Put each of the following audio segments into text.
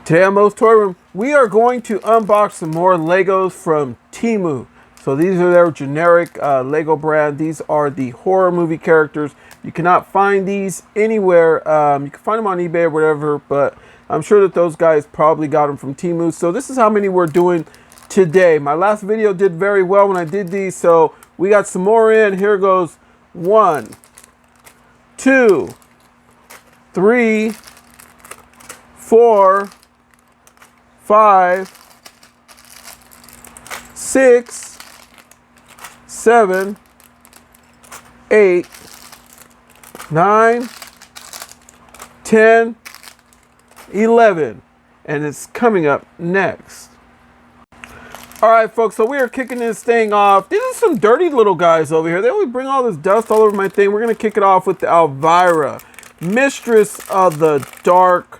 Today on Mo's Toy Room, we are going to unbox some more Legos from Temu. So these are their generic Lego brand. These are the horror movie characters. You cannot find these anywhere. You can find them on eBay or whatever, but I'm sure that those guys probably got them from Temu. So this is how many we're doing today. My last video did very well when I did these, so we got some more in. Here goes 1, 2, 3, 4, 5, 6, 7, 8, 9, 10, 11, and it's coming up next. All right, folks, so we are kicking this thing off. These are some dirty little guys over here. They always bring all this dust all over my thing. We're gonna kick it off with the Elvira, Mistress of the Dark.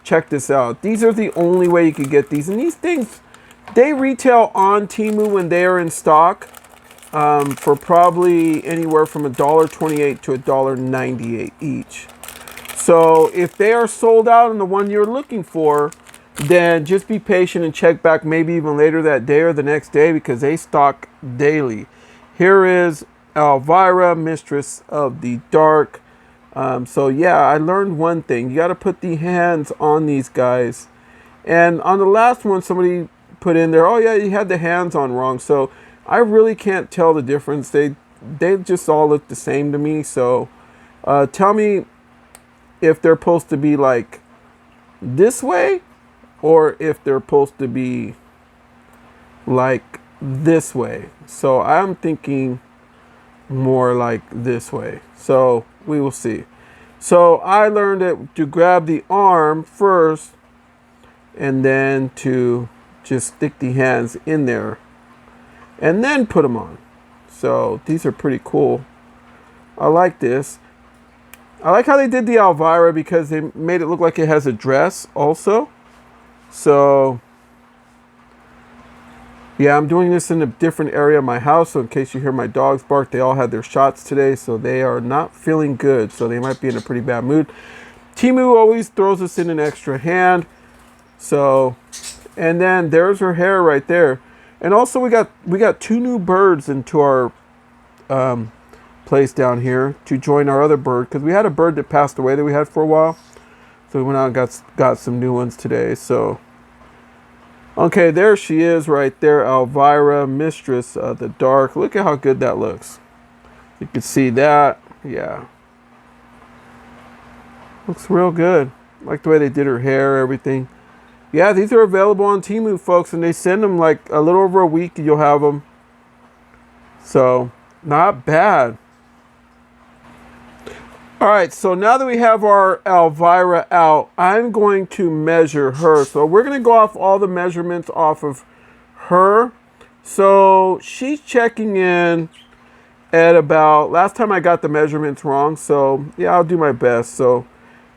Check this out. These are the only way you could get these, and these things, they retail on Temu when they are in stock for probably anywhere from $1.28 to $1.98 each. So if they are sold out on the one you're looking for, then just be patient and check back maybe even later that day or the next day, because they stock daily. Here is Elvira, Mistress of the Dark. So yeah, I learned one thing. You got to put the hands on these guys. And on the last one, somebody put in there, oh yeah, you had the hands on wrong. So I really can't tell the difference. They just all look the same to me. So tell me if they're supposed to be like this way, or if they're supposed to be like this way. So I'm thinking more like this way. So we will see. So I learned it to grab the arm first and then to just stick the hands in there and then put them on. So these are pretty cool. I like this. I like how they did the Elvira because they made it look like it has a dress also. So yeah, I'm doing this in a different area of my house, so in case you hear my dogs bark, they all had their shots today, so they are not feeling good, so they might be in a pretty bad mood. Temu always throws us in an extra hand. So, and then there's her hair right there. And also we got 2 new birds into our place down here to join our other bird, because we had a bird that passed away that we had for a while. So we went out and got some new ones today. So okay, there she is right there, Elvira, Mistress of the Dark. Look at how good that looks. You can see that. Yeah. Looks real good. I like the way they did her hair, everything. Yeah, these are available on Temu, folks, and they send them like a little over a week and you'll have them. So, not bad. All right, so now that we have our Elvira out, I'm going to measure her. So we're going to go off all the measurements off of her. So she's checking in at about, last time I got the measurements wrong, so yeah, I'll do my best. So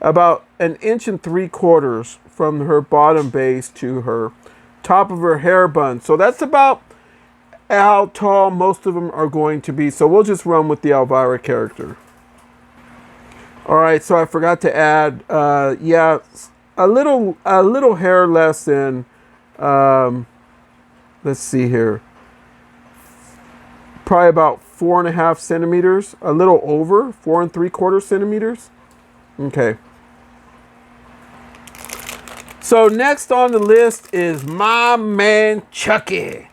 about 1.75 inches from her bottom base to her top of her hair bun. So that's about how tall most of them are going to be. So we'll just run with the Elvira character. All right, so I forgot to add, yeah, a little hair less than, let's see here, probably about 4.5 centimeters, a little over 4.75 centimeters. Okay. So next on the list is my man Chucky.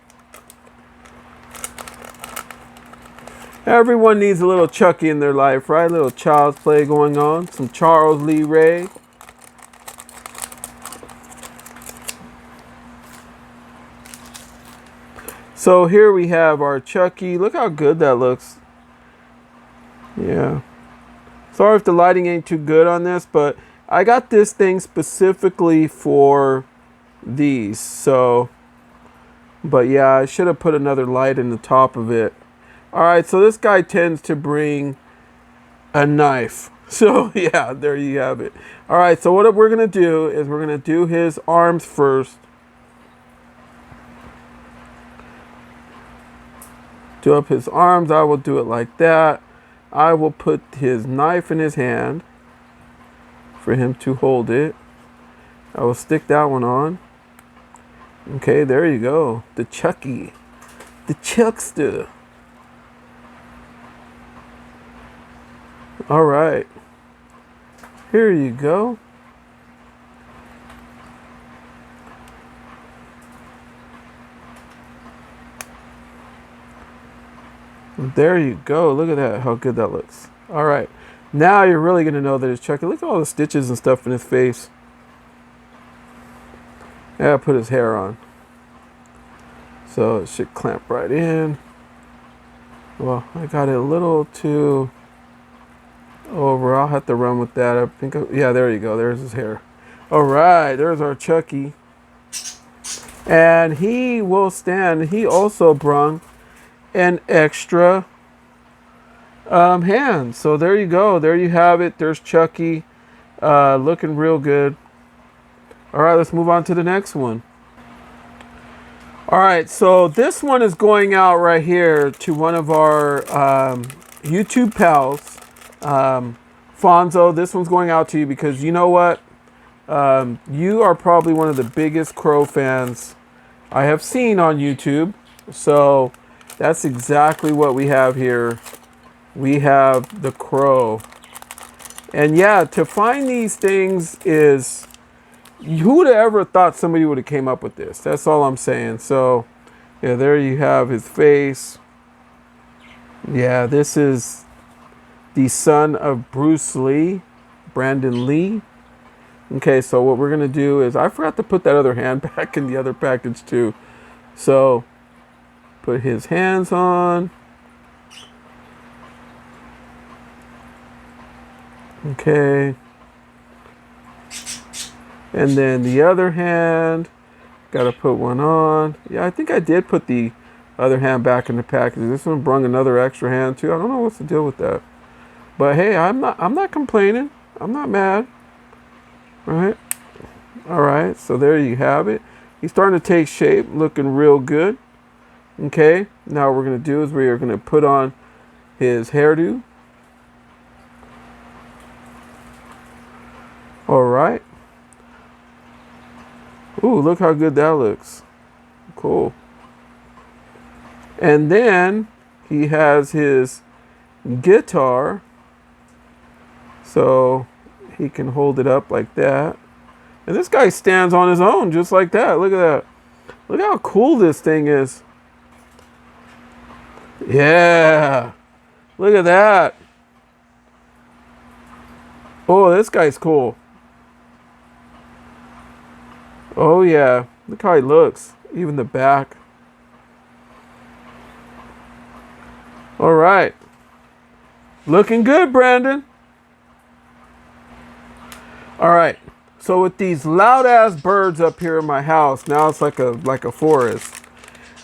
Everyone needs a little Chucky in their life, right? A little child's play going on. Some Charles Lee Ray. So here we have our Chucky. Look how good that looks. Yeah. Sorry if the lighting ain't too good on this, but I got this thing specifically for these. So, but yeah, I should have put another light in the top of it. All right, so this guy tends to bring a knife. So yeah, there you have it. All right, so what we're gonna do is we're gonna do his arms first. Do up his arms. I will do it like that. I will put his knife in his hand for him to hold it. I will stick that one on. Okay, there you go. The Chucky. The Chuckster. All right. Here you go. There you go. Look at that. How good that looks. All right. Now you're really going to know that it's Chucky. Look at all the stitches and stuff in his face. Yeah, put his hair on. So it should clamp right in. Well, I got it a little too over. I'll have to run with that. I think, yeah, there you go. There's his hair. All right, there's our Chucky. And he will stand. He also brung an extra hand. So there you go. There you have it. There's Chucky. Looking real good. All right, let's move on to the next one. All right, so this one is going out right here to one of our YouTube pals. Fonzo, this one's going out to you because you know what? You are probably one of the biggest Crow fans I have seen on YouTube. So that's exactly what we have here. We have the Crow. And yeah, to find these things is... Who would have ever thought somebody would have came up with this? That's all I'm saying. So, yeah, there you have his face. Yeah, this is the son of Bruce Lee, Brandon Lee. Okay, so what we're going to do is... I forgot to put that other hand back in the other package too. So, put his hands on. Okay. And then the other hand, got to put one on. Yeah, I think I did put the other hand back in the package. This one brung another extra hand too. I don't know what's the deal with that. But hey, I'm not complaining. I'm not mad. All right, so there you have it. He's starting to take shape, looking real good. Okay, now what we're going to do is we are going to put on his hairdo. All right. Ooh, look how good that looks. Cool. And then he has his guitar. So he can hold it up like that. And this guy stands on his own just like that. Look at that. Look how cool this thing is. Yeah. Look at that. Oh, this guy's cool. Oh yeah, look how he looks. Even the back. All right. Looking good, Brandon. All right. So with these loud ass birds up here in my house, now it's like a forest.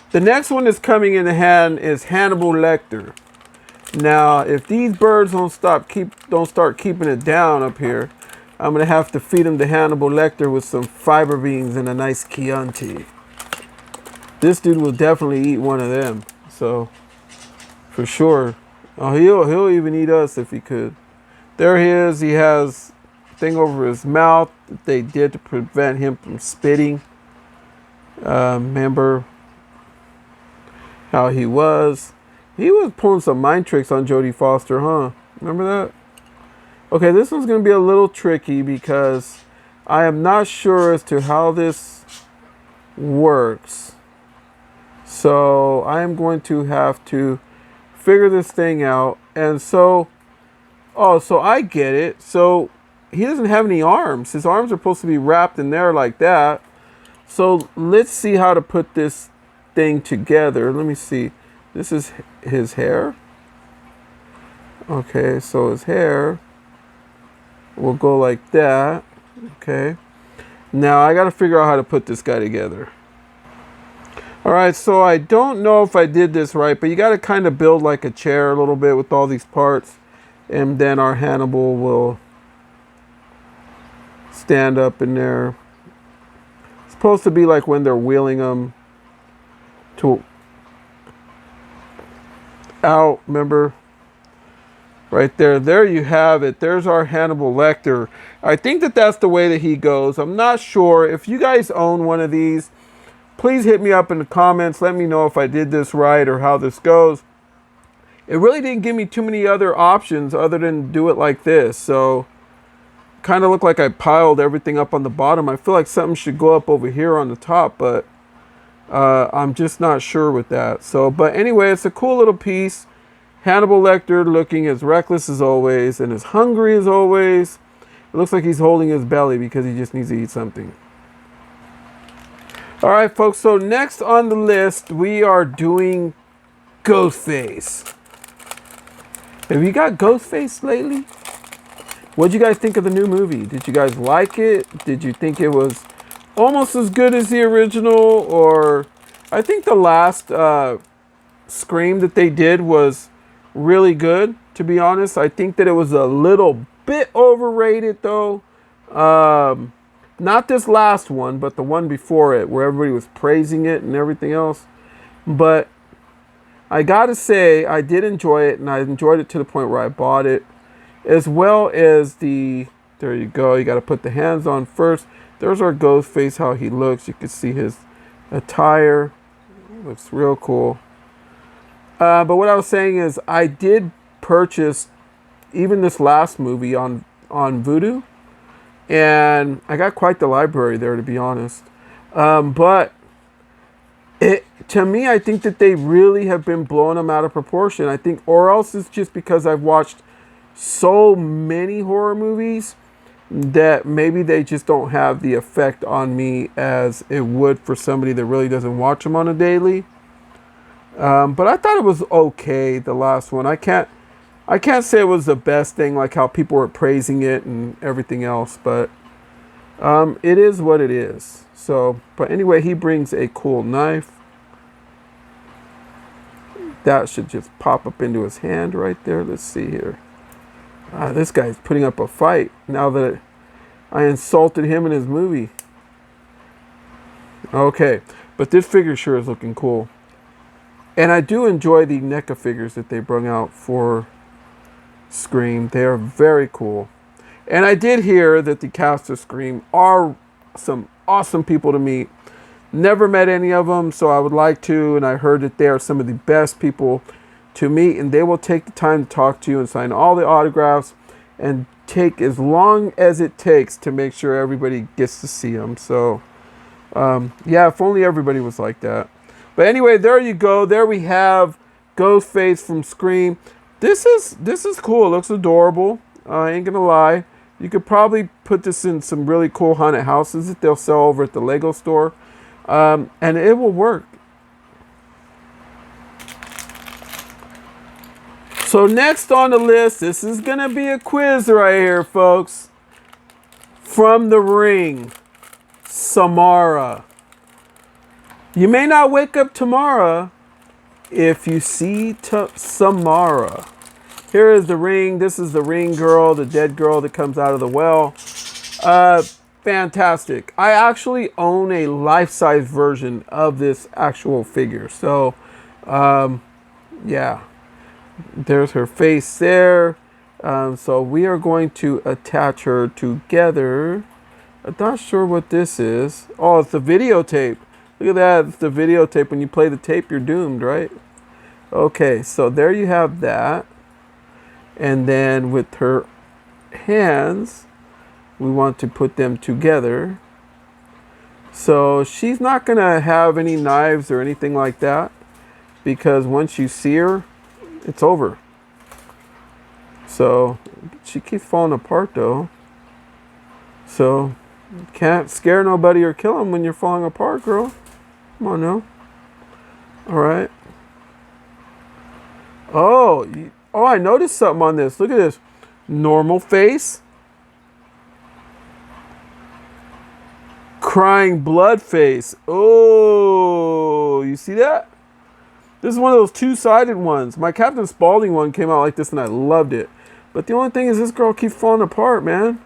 The next one that's coming in the hand is Hannibal Lecter. Now, if these birds don't start keeping it down up here, I'm going to have to feed them to Hannibal Lecter with some fiber beans and a nice Chianti. This dude will definitely eat one of them. So, for sure. Oh, he'll even eat us if he could. There he is. He has a thing over his mouth that they did to prevent him from spitting. Remember how he was? He was pulling some mind tricks on Jodie Foster, huh? Remember that? Okay, this one's going to be a little tricky because I am not sure as to how this works. So I am going to have to figure this thing out. And so, oh, so I get it. So he doesn't have any arms. His arms are supposed to be wrapped in there like that. So let's see how to put this thing together. Let me see. This is his hair. Okay, so his hair will go like that. Okay. Now I got to figure out how to put this guy together. All right, so I don't know if I did this right, but you got to kind of build like a chair a little bit with all these parts. And then our Hannibal will stand up in there. It's supposed to be like when they're wheeling them out, remember? Right there. There you have it. There's our Hannibal Lecter. I think that that's the way that he goes. I'm not sure. If you guys own one of these, please hit me up in the comments. Let me know if I did this right or how this goes. It really didn't give me too many other options other than do it like this. So kind of looked like I piled everything up on the bottom. I feel like something should go up over here on the top, but I'm just not sure with that. So, but anyway, it's a cool little piece. Hannibal Lecter looking as reckless as always and as hungry as always. It looks like he's holding his belly because he just needs to eat something. All right, folks. So next on the list, we are doing Ghostface. Have you got Ghostface lately? What'd you guys think of the new movie? Did you guys like it? Did you think it was almost as good as the original? Or I think the last Scream that they did was really good, to be honest. I think that it was a little bit overrated though. Not this last one, but the one before it where everybody was praising it and everything else. But I gotta say, I did enjoy it, and I enjoyed it to the point where I bought it. As well as the, there you go, you got to put the hands on first. There's our Ghostface, how he looks. You can see his attire. Looks real cool. But what I was saying is I did purchase even this last movie on Vudu. And I got quite the library there, to be honest. But to me, I think that they really have been blowing them out of proportion. I think, or else it's just because I've watched so many horror movies that maybe they just don't have the effect on me as it would for somebody that really doesn't watch them on a daily. But I thought it was okay, the last one. I can't say it was the best thing, like how people were praising it and everything else, but it is what it is. So, but anyway, he brings a cool knife. That should just pop up into his hand right there. Let's see here. This guy's putting up a fight now that I insulted him in his movie. Okay, but this figure sure is looking cool. And I do enjoy the NECA figures that they brought out for Scream. They are very cool. And I did hear that the cast of Scream are some awesome people to meet. Never met any of them, so I would like to. And I heard that they are some of the best people to meet, and they will take the time to talk to you and sign all the autographs and take as long as it takes to make sure everybody gets to see them. So yeah, if only everybody was like that. But anyway, there you go. There we have Ghostface from Scream. This is cool. It looks adorable. I ain't gonna lie. You could probably put this in some really cool haunted houses that they'll sell over at the Lego store, and it will work. So next on the list, this is going to be a quiz right here, folks. From The Ring, Samara. You may not wake up tomorrow if you see Samara. Here is The Ring. This is the Ring girl, the dead girl that comes out of the well. Fantastic. I actually own a life-size version of this actual figure. So, yeah. There's her face there. So we are going to attach her together. I'm not sure what this is. Oh, it's the videotape. Look at that. It's the videotape. When you play the tape, you're doomed, right? Okay, so there you have that. And then with her hands, we want to put them together. So she's not going to have any knives or anything like that, because once you see her, it's over. So she keeps falling apart though. So can't scare nobody or kill them when you're falling apart, girl. Come on now. All right. Oh, I noticed something on this. Look at this. Normal face. Crying blood face. Oh, you see that? This is one of those two-sided ones. My Captain Spaulding one came out like this and I loved it. But the only thing is this girl keeps falling apart, man.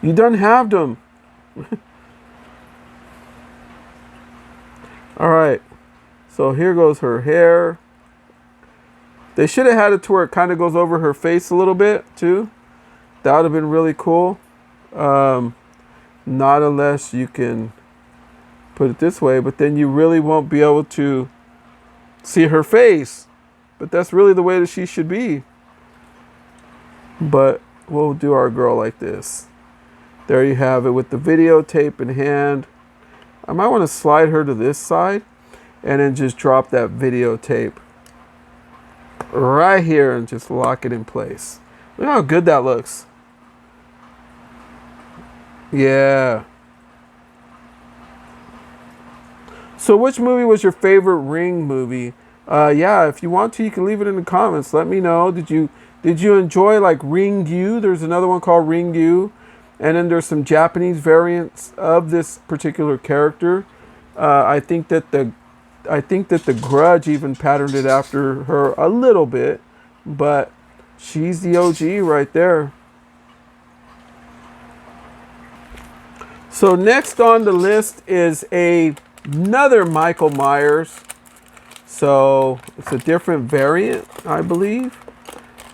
You done halved them. All right. So here goes her hair. They should have had it to where it kind of goes over her face a little bit too. That would have been really cool. Not unless you can put it this way, but then you really won't be able to see her face. But that's really the way that she should be. But we'll do our girl like this. There you have it with the videotape in hand. I might want to slide her to this side and then just drop that videotape right here and just lock it in place. Look how good that looks. Yeah. So which movie was your favorite Ring movie? Yeah, if you want to, you can leave it in the comments. Let me know. Did you enjoy like Ring U? There's another one called Ring U. And then there's some Japanese variants of this particular character. I think that the Grudge even patterned it after her a little bit, but she's the OG right there. So next on the list is another Michael Myers. So it's a different variant, I believe.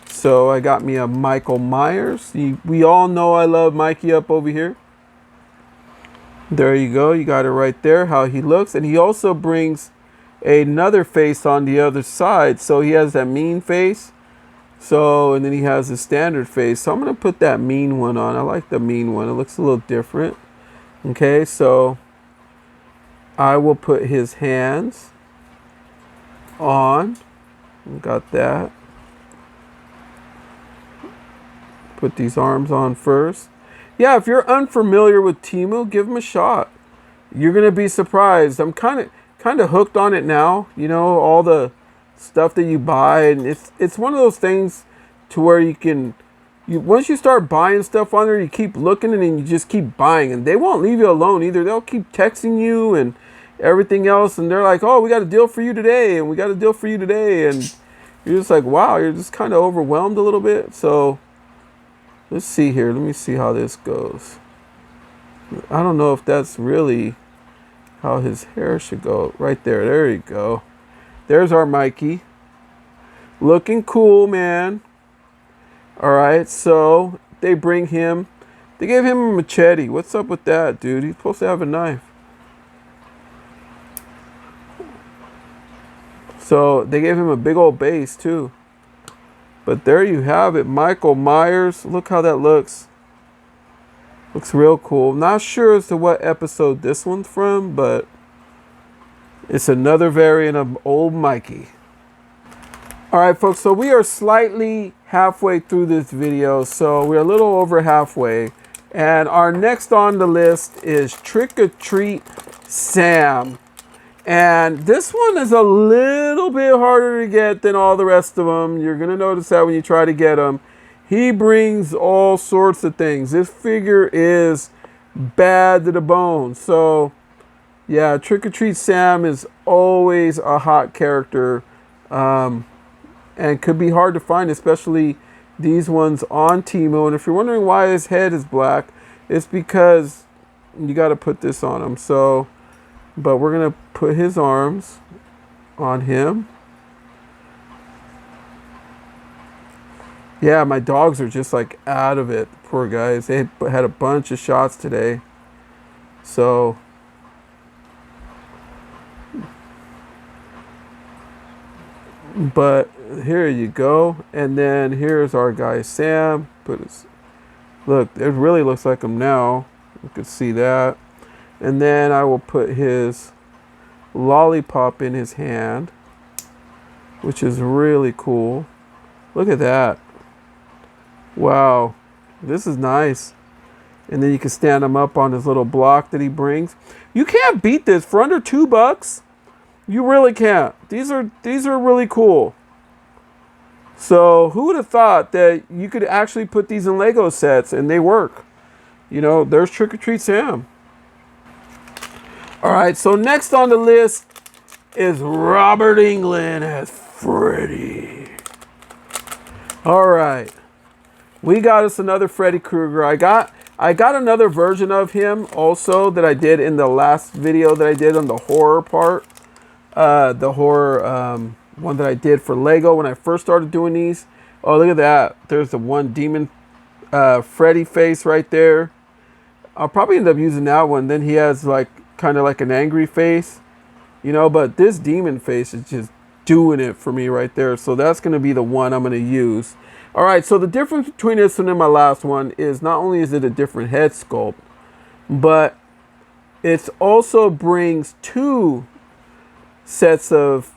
So I got me a Michael Myers. We all know I love Mikey up over here. There you go. You got it right there, how he looks. And he also brings another face on the other side. So he has that mean face. So, and then he has his standard face. So I'm going to put that mean one on. I like the mean one. It looks a little different. Okay, so I will put his hands on. Got that. Put these arms on first. Yeah, if you're unfamiliar with Temu, give them a shot. You're gonna be surprised. I'm kind of hooked on it now. You know, all the stuff that you buy, and it's one of those things to where once you start buying stuff on there, you keep looking and then you just keep buying, and they won't leave you alone either. They'll keep texting you and everything else, and they're like, "Oh, we got a deal for you today, and we got a deal for you today," and you're just like, "Wow," you're just kind of overwhelmed a little bit. So. Let's see here. Let me see how this goes. I don't know if that's really how his hair should go. Right there. There you go. There's our Mikey. Looking cool, man. All right. So they bring him. They gave him a machete. What's up with that, dude? He's supposed to have a knife. So they gave him a big old base, too. But there you have it, Michael Myers. Look how that looks. Looks real cool. Not sure as to what episode this one's from, but it's another variant of old Mikey. All right, folks, so we are slightly halfway through this video. So we're a little over halfway. And our next on the list is Trick or Treat Sam. And this one is a little bit harder to get than all the rest of them. You're going to notice that when you try to get him. He brings all sorts of things. This figure is bad to the bone. So, yeah, Trick or Treat Sam is always a hot character. And could be hard to find, especially these ones on Temu. And if you're wondering why his head is black, it's because you got to put this on him. So... But we're going to put his arms on him. Yeah, my dogs are just like out of it. Poor guys. They had a bunch of shots today. So. But here you go. And then here's our guy Sam. Look, it really looks like him now. You can see that. And then I will put his lollipop in his hand, which is really cool. Look at that. Wow. This is nice. And then you can stand him up on his little block that he brings. You can't beat this for under $2. You really can't. These are really cool. So who would have thought that you could actually put these in Lego sets and they work? You know, there's Trick or Treat Sam. All right, so next on the list is Robert Englund as Freddy. All right, we got us another Freddy Krueger. I got another version of him also that I did in the last video that I did on the horror part, the horror one that I did for Lego when I first started doing these. Oh, look at that. There's the one demon Freddy face right there. I'll probably end up using that one. Then he has like kind of like an angry face, you know, but this demon face is just doing it for me right there. So that's going to be the one I'm going to use. All right, so the difference between this one and my last one is not only is it a different head sculpt, but it also brings 2 sets of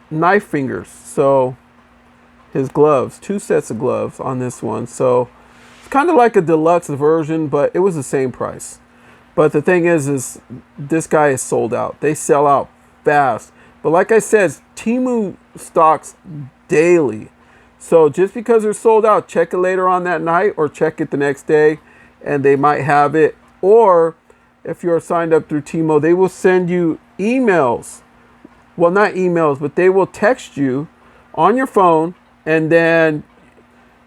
knife fingers. So his gloves, 2 sets of gloves on this one. So it's kind of like a deluxe version, but it was the same price. But the thing is this guy is sold out. They sell out fast. But like I said, Temu stocks daily. So just because they're sold out, check it later on that night or check it the next day and they might have it. Or if you're signed up through Temu, they will send you emails. Well, not emails, but they will text you on your phone, and then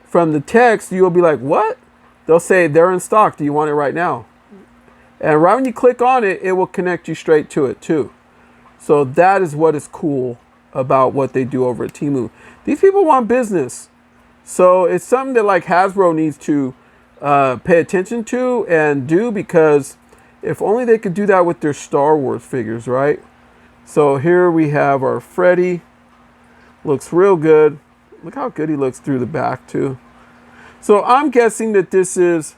from the text, you'll be like, what? They'll say, they're in stock. Do you want it right now? And right when you click on it, it will connect you straight to it too. So that is what is cool about what they do over at Temu. These people want business. So it's something that like Hasbro needs to pay attention to and do, because if only they could do that with their Star Wars figures, right? So here we have our Freddy. Looks real good. Look how good he looks through the back too. So I'm guessing that this is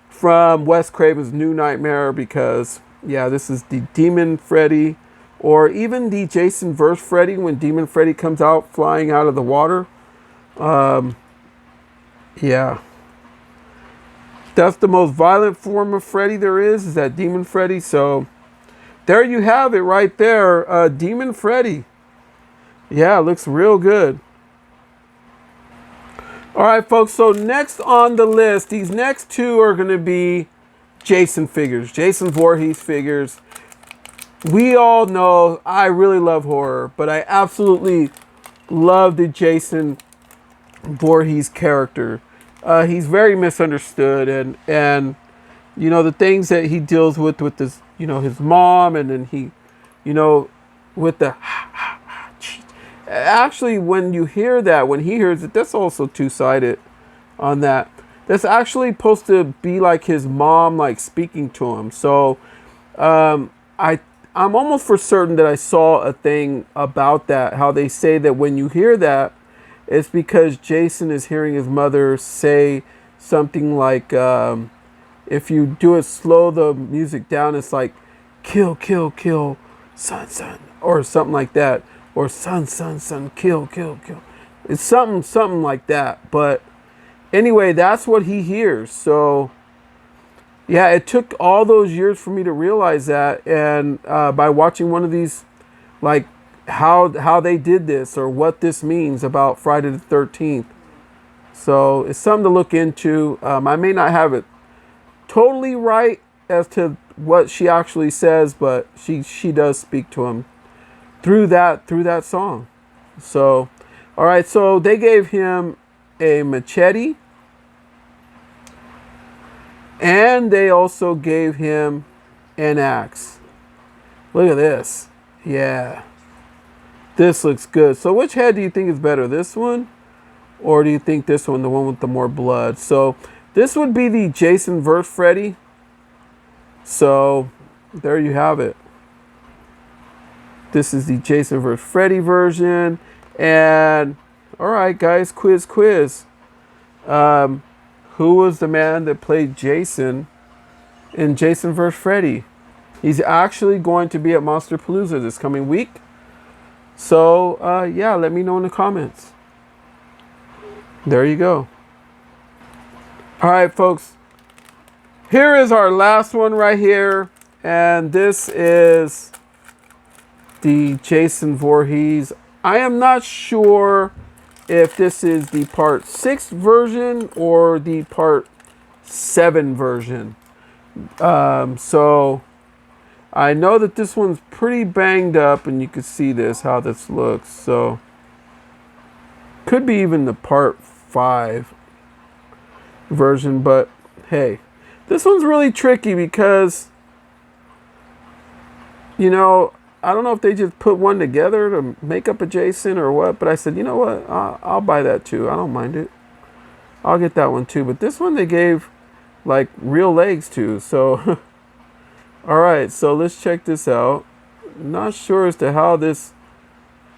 from Wes Craven's New Nightmare, because yeah, this is the Demon Freddy, or even the Jason vs. Freddy when Demon Freddy comes out flying out of the water. Yeah. That's the most violent form of Freddy there is that Demon Freddy. So there you have it right there. Demon Freddy. Yeah, looks real good. All right, folks. So next on the list, these next 2 are going to be Jason figures. Jason Voorhees figures. We all know I really love horror, but I absolutely love the Jason Voorhees character. He's very misunderstood, and you know the things that he deals with this, you know, his mom, and then he, you know, with the actually when you hear that, when he hears it, that's also 2-sided on that. That's actually supposed to be like his mom, like speaking to him. So I'm almost for certain that I saw a thing about that, how they say that when you hear that, it's because Jason is hearing his mother say something like, if you do it slow the music down, it's like, kill, kill, kill, son, son, or something like that. Or son, son, son, kill, kill, kill. It's something like that. But anyway, that's what he hears. So yeah, it took all those years for me to realize that. And by watching one of these, like how they did this or what this means about Friday the 13th. So it's something to look into. I may not have it totally right as to what she actually says, but she does speak to him through that song. So, all right. So they gave him a machete, and they also gave him an axe. Look at this. Yeah. This looks good. So which head do you think is better? This one? Or do you think this one, the one with the more blood? So this would be the Jason vs. Freddy. So there you have it. This is the Jason vs. Freddy version. And all right, guys, quiz. Who was the man that played Jason in Jason vs. Freddy? He's actually going to be at Monsterpalooza this coming week. So, yeah, let me know in the comments. There you go. All right, folks. Here is our last one right here. And this is the Jason Voorhees. I am not sure if this is the part 6 version or the part 7 version. So I know that this one's pretty banged up, and you can see this, how this looks. So could be even the part 5 version, but hey, this one's really tricky because, you know, I don't know if they just put one together to make up a Jason or what, but I said, you know what? I'll buy that too. I don't mind it. I'll get that one too. But this one they gave like real legs to. So, all right. So let's check this out. Not sure as to how this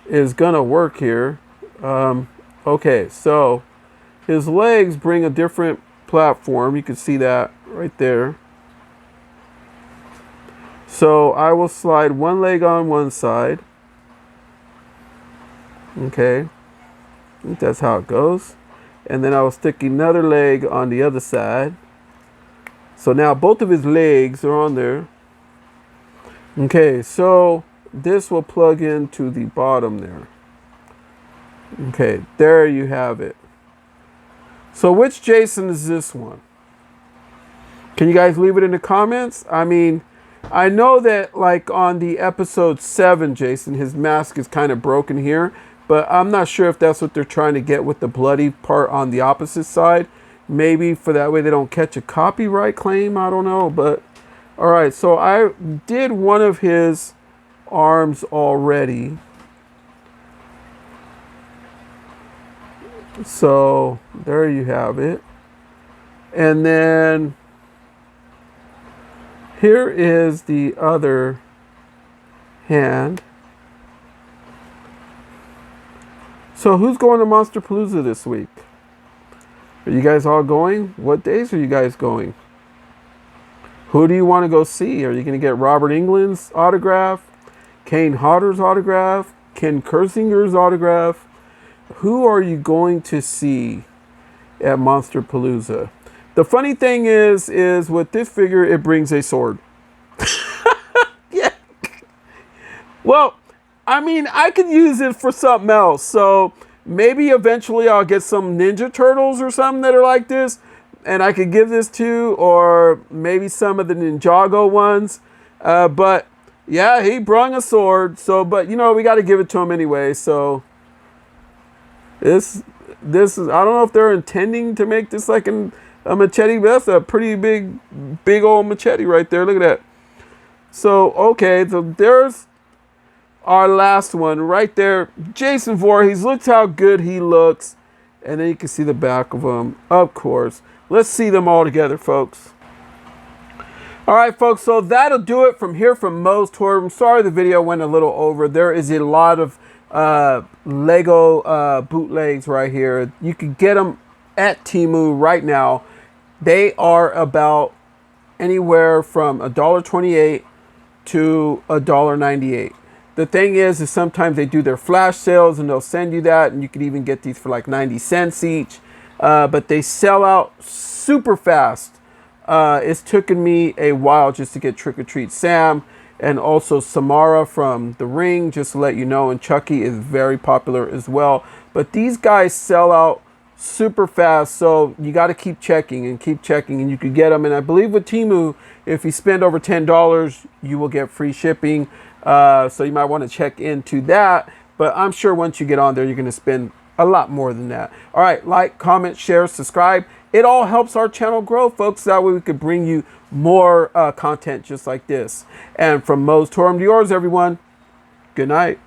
is going to work here. Okay. So his legs bring a different platform. You can see that right there. So I will slide one leg on one side. Okay. I think that's how it goes. And then I will stick another leg on the other side. So now both of his legs are on there. Okay, so this will plug into the bottom there. Okay, there you have it. So which Jason is this one? Can you guys leave it in the comments? I mean, I know that like on the episode 7 Jason, his mask is kind of broken here, but I'm not sure if that's what they're trying to get with the bloody part on the opposite side. Maybe for that way they don't catch a copyright claim. I don't know, but all right. So I did one of his arms already. So there you have it. And then here is the other hand. So who's going to Monster Palooza this week? Are you guys all going? What days are you guys going? Who do you want to go see? Are you going to get Robert Englund's autograph? Kane Hodder's autograph? Ken Kersinger's autograph? Who are you going to see at Monster Palooza? The funny thing is with this figure, it brings a sword. Yeah. Well, I mean, I could use it for something else. So maybe eventually I'll get some Ninja Turtles or something that are like this, and I could give this to, or maybe some of the Ninjago ones. But yeah, he brung a sword. So, but you know, we got to give it to him anyway. So this is, I don't know if they're intending to make this like a machete, but that's a pretty big old machete right there. Look at that. So, okay, so there's our last one right there. Jason Voorhees, look how good he looks. And then you can see the back of him, of course. Let's see them all together, folks. All right, folks, so that'll do it from here from Moe's Tour. I'm sorry the video went a little over. There is a lot of Lego bootlegs right here. You can get them at Temu right now. They are about anywhere from $1.28 to $1.98. The thing is sometimes they do their flash sales and they'll send you that, and you can even get these for like 90 cents each. But they sell out super fast. It's taken me a while just to get Trick or Treat Sam and also Samara from The Ring, just to let you know, and Chucky is very popular as well. But these guys sell out super fast, so you got to keep checking, and you can get them. And I believe with Temu, if you spend over $10, you will get free shipping. So you might want to check into that. But I'm sure once you get on there, you're going to spend a lot more than that. All right, like, comment, share, subscribe. It all helps our channel grow, folks. That way we could bring you more content just like this. And from Moe's Tour to yours, everyone, good night.